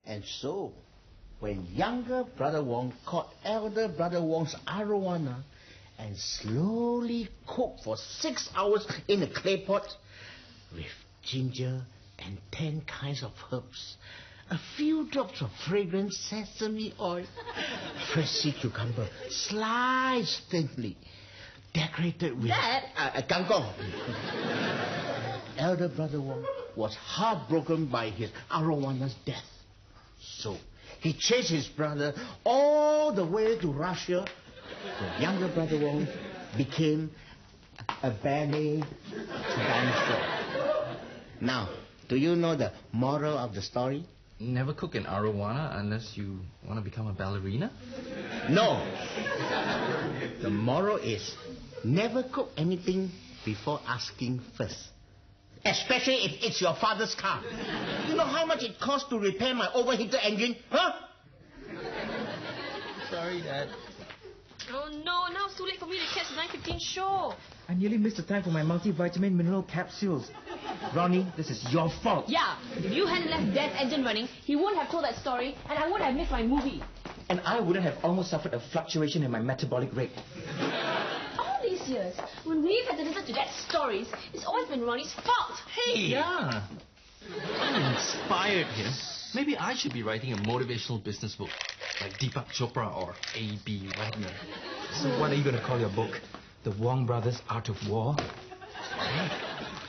And so, when younger brother Wong caught elder brother Wong's arowana and slowly cooked for 6 hours in a clay pot with ginger and 10 kinds of herbs, a few drops of fragrant sesame oil, fresh sea cucumber sliced thinly, decorated with kangkong. Elder brother Wong was heartbroken by his arawana's death. So he chased his brother all the way to Russia, where younger brother Wong became a ballet dancer. Now, do you know the moral of the story? Never cook an arowana unless you want to become a ballerina? No. The moral is never cook anything before asking first. Especially if it's your father's car. You know how much it costs to repair my overheated engine? Huh? Sorry, Dad. Oh no, now it's too late for me to catch the 9:15 show. I nearly missed the time for my multivitamin mineral capsules. Ronnie, this is your fault. Yeah, if you hadn't left Dad's engine running, he wouldn't have told that story, and I wouldn't have missed my movie. And I wouldn't have almost suffered a fluctuation in my metabolic rate. All these years, when we've had to listen to Dad's stories, it's always been Ronnie's fault. Hey! Yeah. I'm inspired here. Maybe I should be writing a motivational business book, like Deepak Chopra or A.B. Wagner. So what are you going to call your book? The Wong Brothers' Art of War?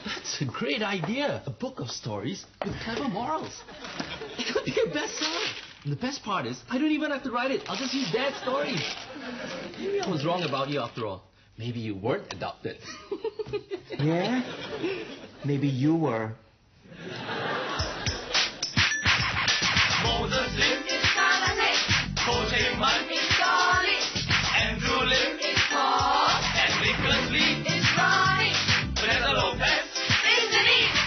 That's a great idea. A book of stories with clever morals. It could be a bestseller. And the best part is, I don't even have to write it. I'll just use Dad's stories. Maybe I was wrong about you after all. Maybe you weren't adopted. Yeah? Maybe you were. Moses Lim is Salate, Koji Man is Dolly, Andrew Lim is Paul, and Nicholas Lee is Ronnie, Vanessa Lopez is Denise.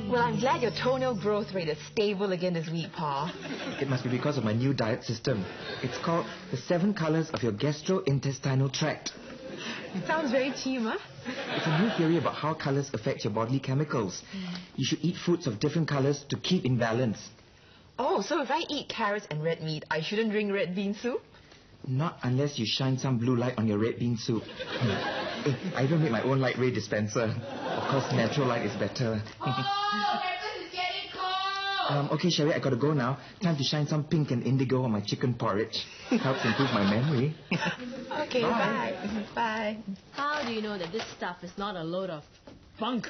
Well, I'm glad your toenail growth rate is stable again this week, Pa. It must be because of my new diet system. It's called the 7 colors of your gastrointestinal tract. It sounds very cheap, huh? It's a new theory about how colors affect your bodily chemicals. You should eat foods of different colors to keep in balance. Oh, so if I eat carrots and red meat, I shouldn't drink red bean soup? Not unless you shine some blue light on your red bean soup. Hey, I even made my own light ray dispenser. Of course, natural light is better. Breakfast is getting cold. Okay, Sherry, I gotta go now. Time to shine some pink and indigo on my chicken porridge. Helps improve my memory. Okay, bye. Bye. How do you know that this stuff is not a load of bunk?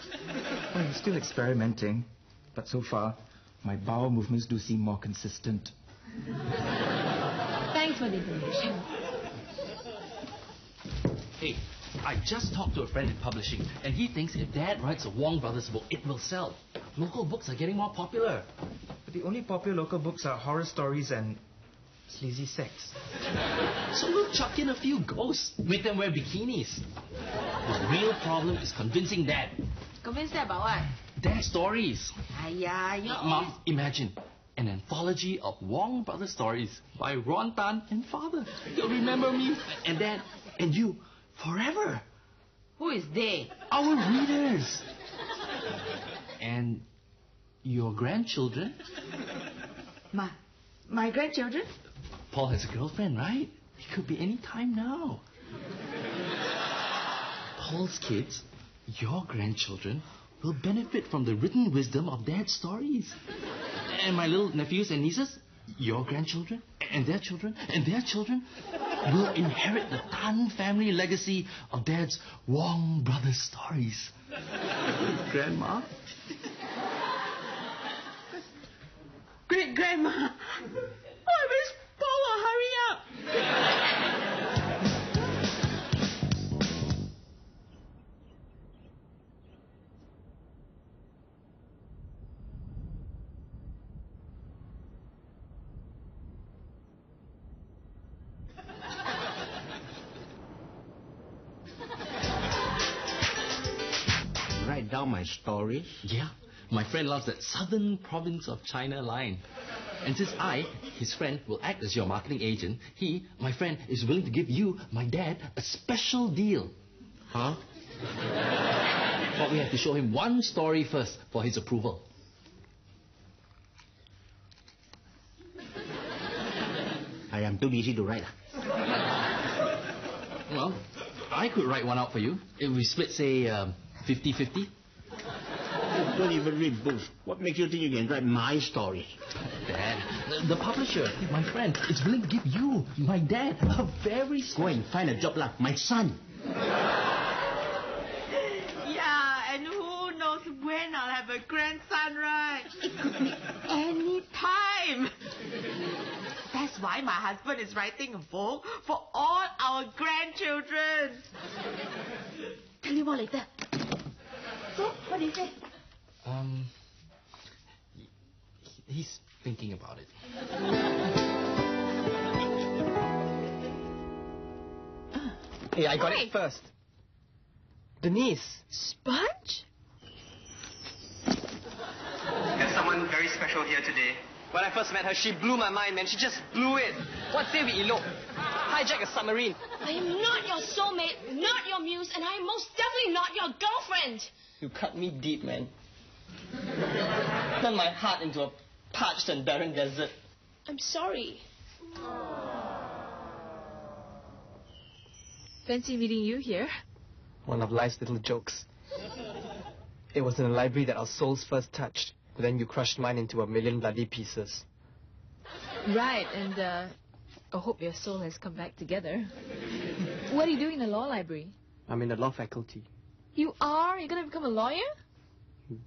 Well, I'm still experimenting. But so far, my bowel movements do seem more consistent. Thanks for the information. Hey, I just talked to a friend in publishing, and he thinks if Dad writes a Wong Brothers book, it will sell. Local books are getting more popular. But the only popular local books are horror stories and sleazy sex. So we'll chuck in a few ghosts. Make them wear bikinis. The real problem is convincing Dad. Convinced Dad about what? Dad's stories. Aiya, you Mom, imagine an anthology of Wong Brothers stories by Ron Tan and Father. You'll remember me and Dad and you forever. Who is they? Our readers. And your grandchildren. My grandchildren? Paul has a girlfriend, right? It could be any time now. Paul's kids, your grandchildren, will benefit from the written wisdom of Dad's stories. And my little nephews and nieces, your grandchildren, and their children, and their children, will inherit the Tan family legacy of Dad's Wong Brothers stories. Grandma? Great-grandma. Oh, Miss Paula, hurry up. Write down about my stories? Yeah, my friend loves that southern province of China line. And since I, his friend, will act as your marketing agent, he, my friend, is willing to give you, my dad, a special deal. Huh? But we have to show him one story first for his approval. I am too busy to write. Well, I could write one out for you. If we split, say, 50-50. Don't even read books. What makes you think you can write my stories? Dad, the publisher, my friend, is willing to give you, my dad, a very Go and find a job like my son. Yeah, and who knows when I'll have a grandson, right? It could be any time. That's why my husband is writing a book for all our grandchildren. Tell me more later. So, what do you say? He's thinking about it. Hey, I got it first. Denise. Sponge? There's someone very special here today. When I first met her, she blew my mind, man. She just blew it. What say we elope? Hijack a submarine. I am not your soulmate, not your muse, and I am most definitely not your girlfriend. You cut me deep, man. Turned my heart into a parched and barren desert. I'm sorry. Fancy meeting you here. One of life's little jokes. It was in the library that our souls first touched. But then you crushed mine into a million bloody pieces. Right, and I hope your soul has come back together. What are you doing in the law library? I'm in the law faculty. You are? You're going to become a lawyer?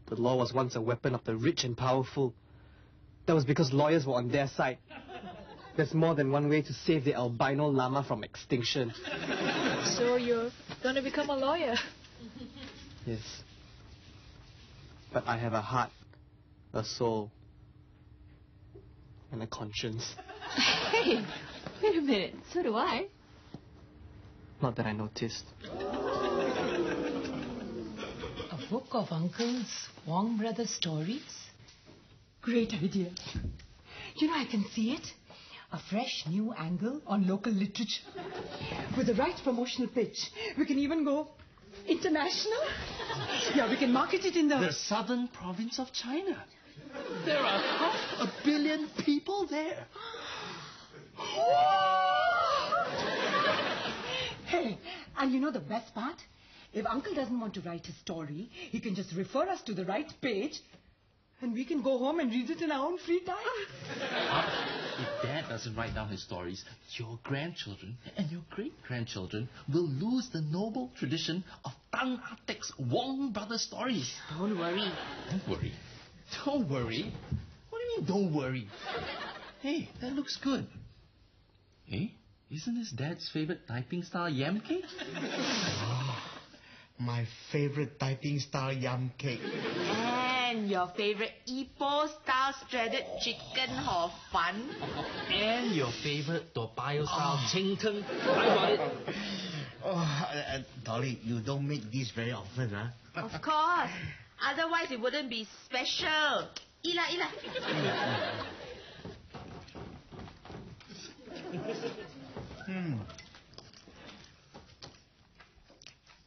The law was once a weapon of the rich and powerful. That was because lawyers were on their side. There's more than one way to save the albino llama from extinction. So you're going to become a lawyer? Yes. But I have a heart, a soul, and a conscience. Hey, wait a minute. So do I. Not that I noticed. A book of Uncle's Wong Brothers stories? Great idea. You know, I can see it. A fresh new angle on local literature. With the right promotional pitch. We can even go international. Yeah, we can market it in The southern province of China. There are 500 million people there. Hey, and you know the best part? If Uncle doesn't want to write his story, he can just refer us to the right page and we can go home and read it in our own free time. If Dad doesn't write down his stories, your grandchildren and your great-grandchildren will lose the noble tradition of Tang Atek's Wong Brothers stories. Don't worry. Don't worry. Don't worry. What do you mean, don't worry? Hey, that looks good. Hey, isn't this Dad's favorite typing style yam cake? My favorite typing style yum cake. And your favorite Ipoh style shredded chicken hor fun. And your favorite Toa Payoh style cheng teng. I got it. Dolly, you don't make this very often, huh? Of course. Otherwise it wouldn't be special. Ila.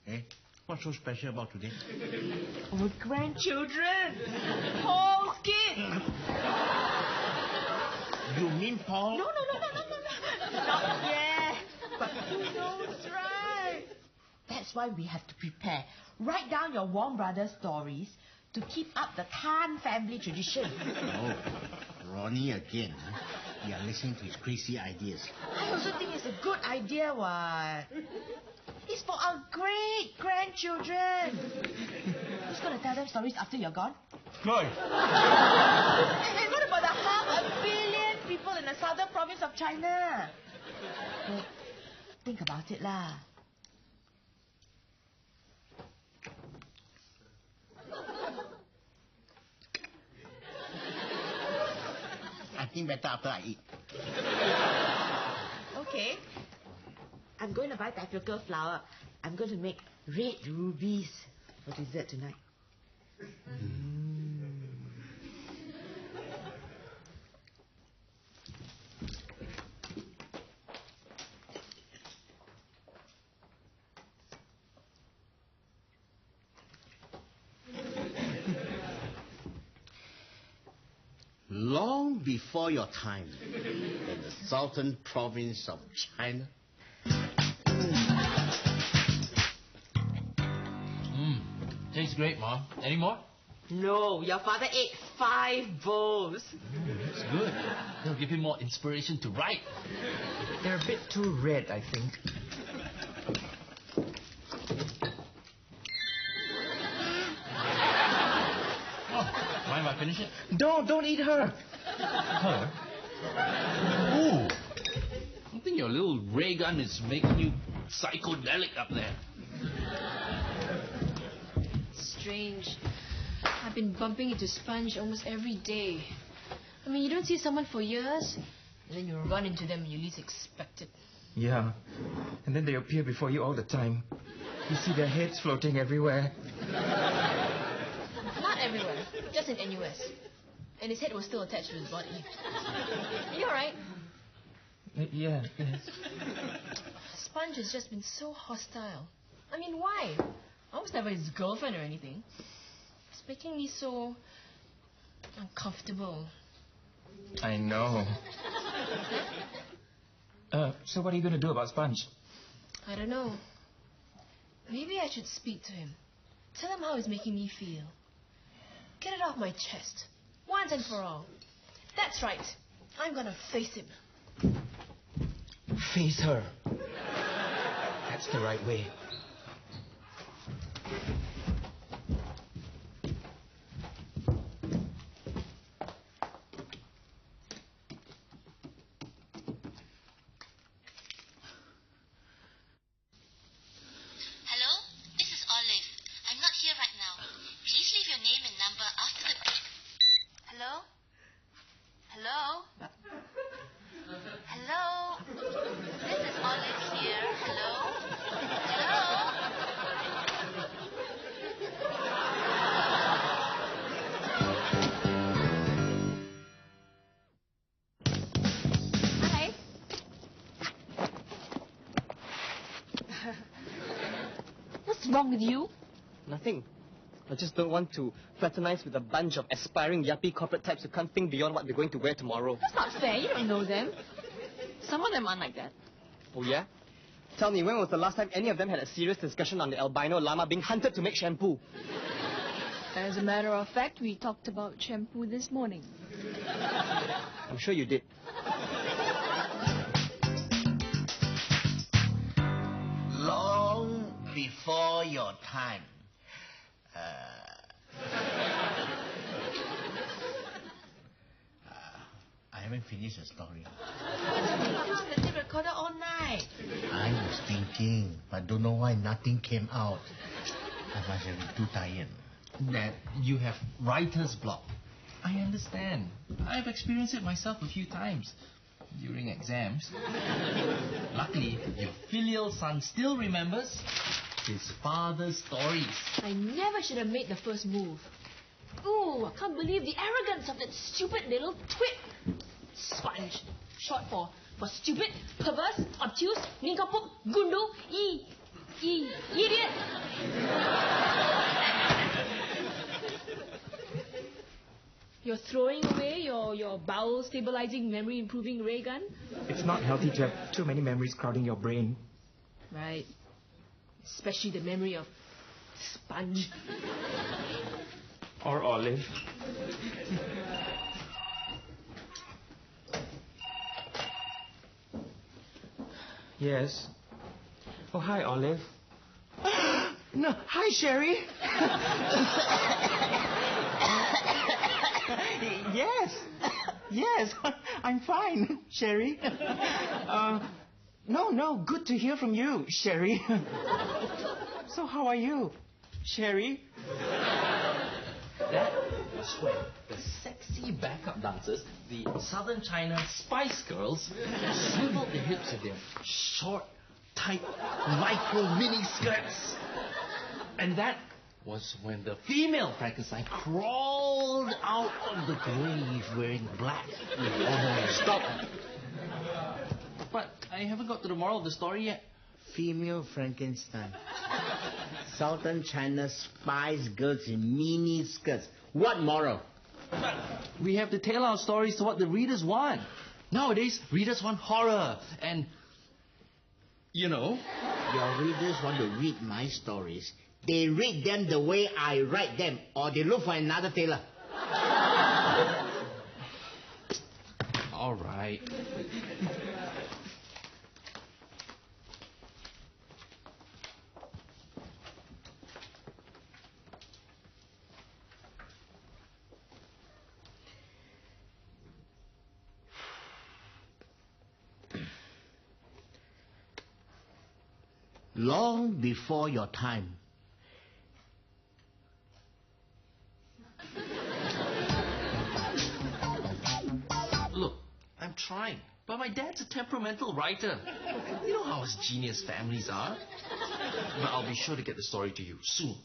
Hey, what's so special about today? Our grandchildren. Paul's kid. You mean Paul? No. Not yet. But who knows, right? That's why we have to prepare. Write down your Wong Brothers stories to keep up the Tan family tradition. Oh, Ronnie again. Huh? You are listening to his crazy ideas. I also think it's a good idea, what? It's for our great-grandchildren. Who's going to tell them stories after you're gone? Good. And what about the 500 million people in the southern province of China? Well, think about it, lah. I think better after I eat. Okay. I'm going to buy tapioca flour. I'm going to make red rubies for dessert tonight. long before your time, in the southern province of China. Tastes great, Mom. Any more? No, your father ate 5 bowls. That's good. They'll give him more inspiration to write. They're a bit too red, I think. Mind if I finish it? Don't eat her. Her? Ooh. I think your little ray gun is making you psychedelic up there. Strange. I've been bumping into Sponge almost every day. I mean, you don't see someone for years, and then you run into them when you least expect it. Yeah. And then they appear before you all the time. You see their heads floating everywhere. Not everywhere, just in NUS. And his head was still attached to his body. Are you alright? Yeah, yes. Sponge has just been so hostile. I mean, why? I was never his girlfriend or anything. It's making me so uncomfortable. I know. So what are you going to do about Sponge? I don't know. Maybe I should speak to him. Tell him how he's making me feel. Get it off my chest. Once and for all. That's right. I'm gonna face him. Face her. That's the right way. Hello? This is Olive. I'm not here right now. Please leave your name and number after the beep. Hello? Hello? Hello? This is Olive here. Hello? Hi. What's wrong with you? Nothing. I just don't want to fraternize with a bunch of aspiring yuppie corporate types who can't think beyond what they're going to wear tomorrow. That's not fair. You don't know them. Some of them aren't like that. Oh, yeah? Tell me, when was the last time any of them had a serious discussion on the albino llama being hunted to make shampoo? As a matter of fact, we talked about shampoo this morning. I'm sure you did. Long before your time. I haven't finished the story. Use the tape recorder all night. I was thinking, but don't know why nothing came out. I must have been too tired. That you have writer's block. I understand. I've experienced it myself a few times during exams. Luckily, your filial son still remembers his father's stories. I never should have made the first move. Ooh, I can't believe the arrogance of that stupid little twit. Sponge. Short for stupid, perverse, obtuse, nincompoop, gundu, idiot. You're throwing away your bowel stabilizing, memory improving ray gun? It's not healthy to have too many memories crowding your brain. Right. Especially the memory of Sponge. Or Olive. Yes. Oh, hi, Olive. No, hi, Sherry. Yes, I'm fine, Sherry. No, good to hear from you, Sherry. So how are you, Sherry? That was when the sexy backup dancers, the Southern China Spice Girls, swiveled their hips with their short, tight, micro mini skirts. And that was when the female Frankenstein crawled out of the grave wearing black. Stop! But I haven't got to the moral of the story yet. Female Frankenstein. Southern China Spice Girls in mini skirts. What moral? But we have to tailor our stories to what the readers want. Nowadays, readers want horror and... You know. Your readers want to read my stories. They read them the way I write them, or they look for another tailor. All right. Long before your time. Look, I'm trying. But my dad's a temperamental writer. You know how us genius families are. But I'll be sure to get the story to you soon.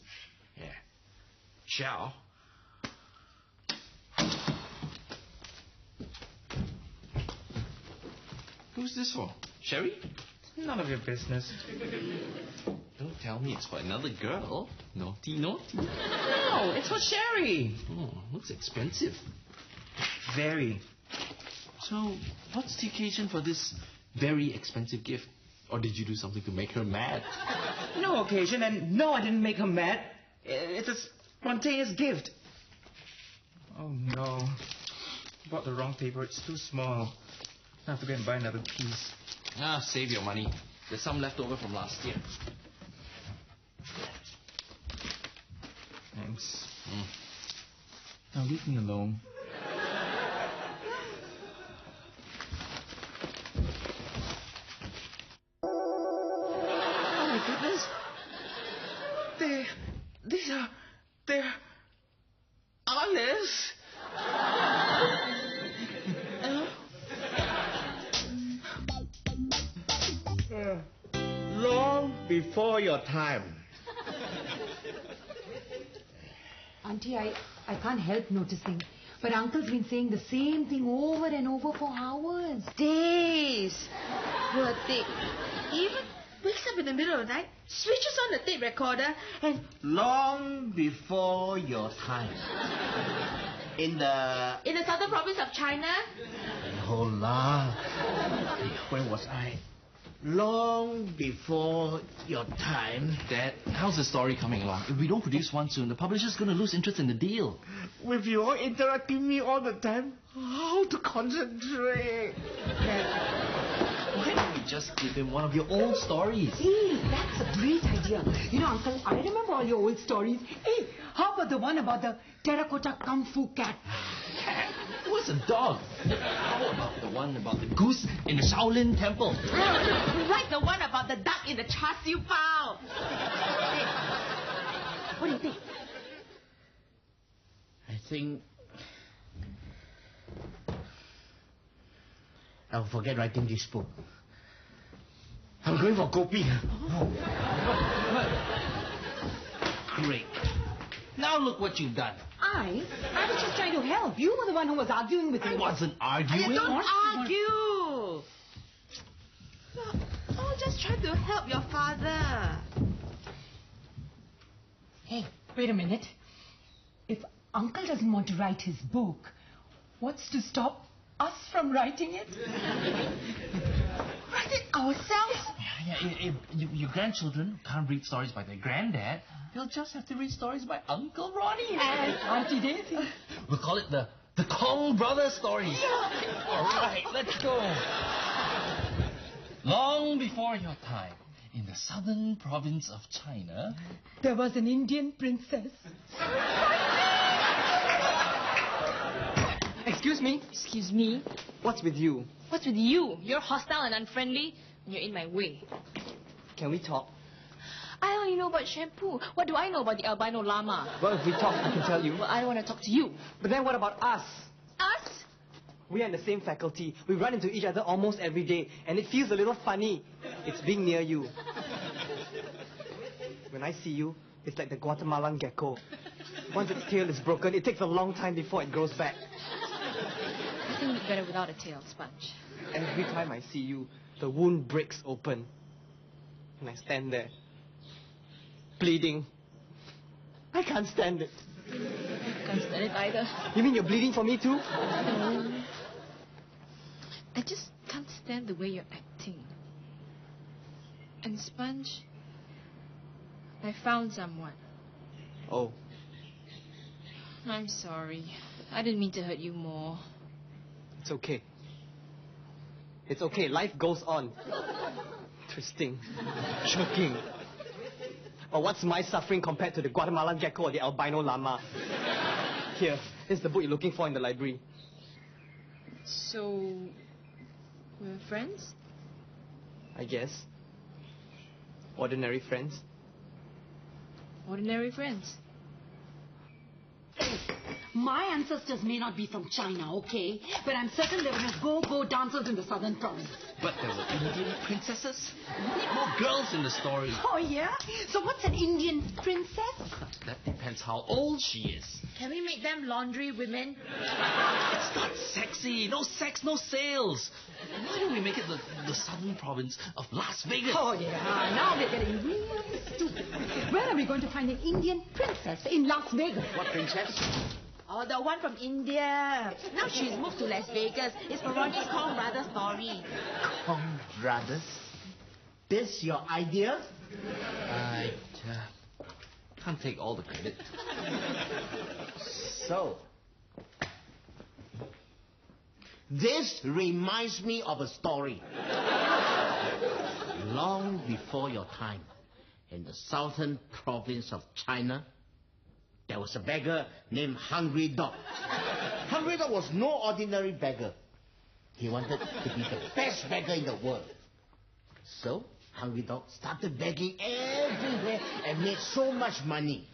Yeah. Ciao. Who's this for? Sherry? None of your business. Don't tell me it's for another girl. Naughty, naughty. No, it's for Sherry. Oh, looks expensive. Very. So, what's the occasion for this very expensive gift? Or did you do something to make her mad? No occasion, and no, I didn't make her mad. It's a spontaneous gift. Oh no. Bought the wrong paper, it's too small. I have to go and buy another piece. Ah, save your money. There's some left over from last year. Thanks. Now leave me alone. Oh my goodness. They're honest. Long before your time. Auntie, I can't help noticing. But Uncle's been saying the same thing over and over for hours. Days. Poor thing. He even wakes up in the middle of the night, switches on the tape recorder, and... Long before your time. In the southern province of China. Oh, la. Where was I? Long before your time. Dad, how's the story coming along? If we don't produce one soon, the publisher's going to lose interest in the deal. With you all interrupting me all the time, how to concentrate? Why don't we just give him one of your old stories? Hey, that's a great idea. You know, Uncle, I remember all your old stories. Hey, how about the one about the terracotta kung fu cat? Cat? It was a dog. How about the one about the goose in the Shaolin temple? Like the one about the duck in the char siu bao. What do you think? I think I'll forget writing this book. I'm going for kopi. Great. Now look what you've done. I was just trying to help. You were the one who was arguing with me. I wasn't arguing. Don't argue. Oh, just try to help your father. Hey, wait a minute. If Uncle doesn't want to write his book, what's to stop us from writing it? Write it ourselves? Yeah, your grandchildren can't read stories by their granddad. They'll just have to read stories by Uncle Ronnie and Auntie Daisy. We'll call it the Kong Brothers stories. Yeah. All right, let's go. Long before your time, in the southern province of China, there was an Indian princess. Excuse me? Excuse me? What's with you? What's with you? You're hostile and unfriendly, and you're in my way. Can we talk? I only know about shampoo. What do I know about the albino llama? Well, if we talk, I can tell you. Well, I don't want to talk to you. But then what about us? Us? We are in the same faculty. We run into each other almost every day, and it feels a little funny. It's being near you. When I see you, it's like the Guatemalan gecko. Once its tail is broken, it takes a long time before it grows back. I think it's better without a tail, Sponge. Every time I see you, the wound breaks open. And I stand there, bleeding. I can't stand it. Can't stand it either. You mean you're bleeding for me too? No. I just can't stand the way you're acting. And Sponge, I found someone. Oh. I'm sorry. I didn't mean to hurt you more. It's okay. It's okay. Life goes on. Twisting. Choking. Or what's my suffering compared to the Guatemalan gecko or the albino llama? Here, here's the book you're looking for in the library. So, we're friends? I guess. Ordinary friends. Ordinary friends. My ancestors may not be from China, okay? But I'm certain they were just go-go dancers in the southern province. But there were Indian princesses. We need more girls in the story. Oh, yeah? So what's an Indian princess? That depends how old she is. Can we make them laundry women? It's not sexy. No sex, no sales. Why don't we make it the southern province of Las Vegas? Oh, yeah. Now we're getting really stupid. Where are we going to find an Indian princess in Las Vegas? What princess? Oh, the one from India. Now she's moved to Las Vegas. It's for Ronnie's Kong Brothers story. Kong Brothers? This your idea? I can't take all the credit. So, this reminds me of a story. Long before your time, in the southern province of China, there was a beggar named Hungry Dog. Hungry Dog was no ordinary beggar. He wanted to be the best beggar in the world. So, Hungry Dog started begging everywhere and made so much money.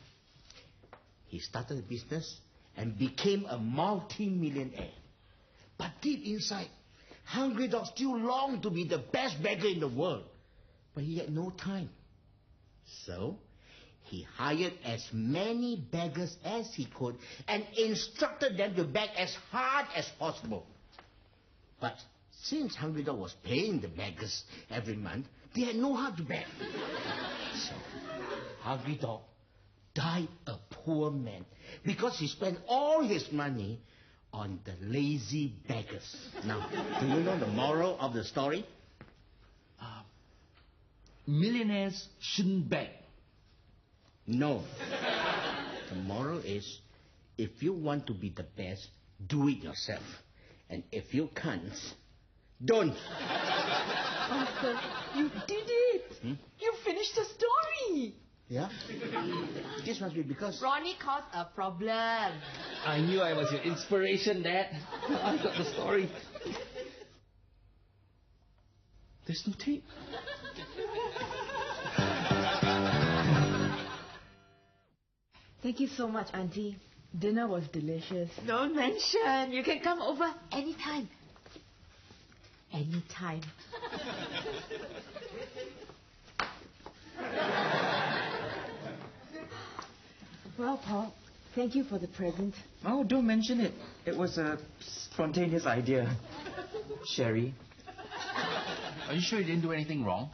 He started a business and became a multi-millionaire. But deep inside, Hungry Dog still longed to be the best beggar in the world. But he had no time. So, he hired as many beggars as he could and instructed them to beg as hard as possible. But since Hungry Dog was paying the beggars every month, they had no heart to beg. So, Hungry Dog died a poor man because he spent all his money on the lazy beggars. Now, do you know the moral of the story? Millionaires shouldn't beg. No. The moral is, if you want to be the best, do it yourself. And if you can't, don't. Uncle, you did it. You finished the story. Yeah? This must be because... Ronnie caused a problem. I knew I was your inspiration, Dad. I got the story. There's no tape. Thank you so much, Auntie. Dinner was delicious. Don't mention. You can come over anytime. Anytime. Well, Paul, thank you for the present. Oh, don't mention it. It was a spontaneous idea. Sherry. Are you sure you didn't do anything wrong?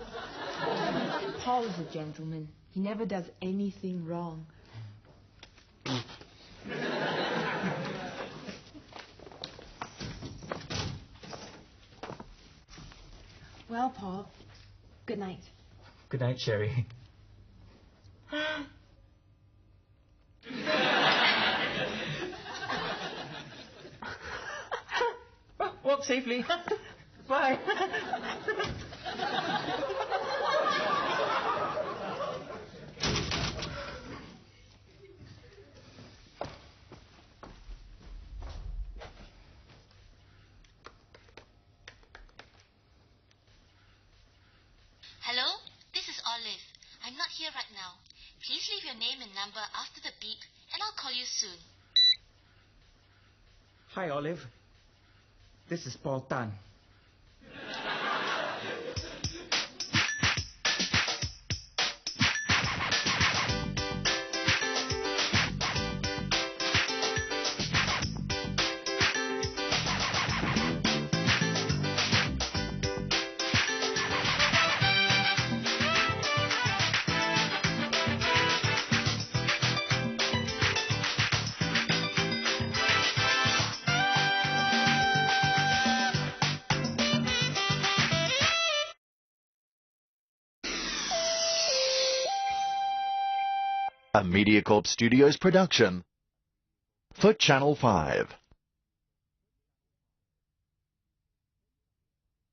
Paul is a gentleman. He never does anything wrong. Well, Paul, good night. Good night, Sherry. Walk safely. Bye. Hello? This is Olive. I'm not here right now. Please leave your name and number after the beep, and I'll call you soon. Hi, Olive. This is Paul Tan. A Mediacorp Studios production for Channel 5.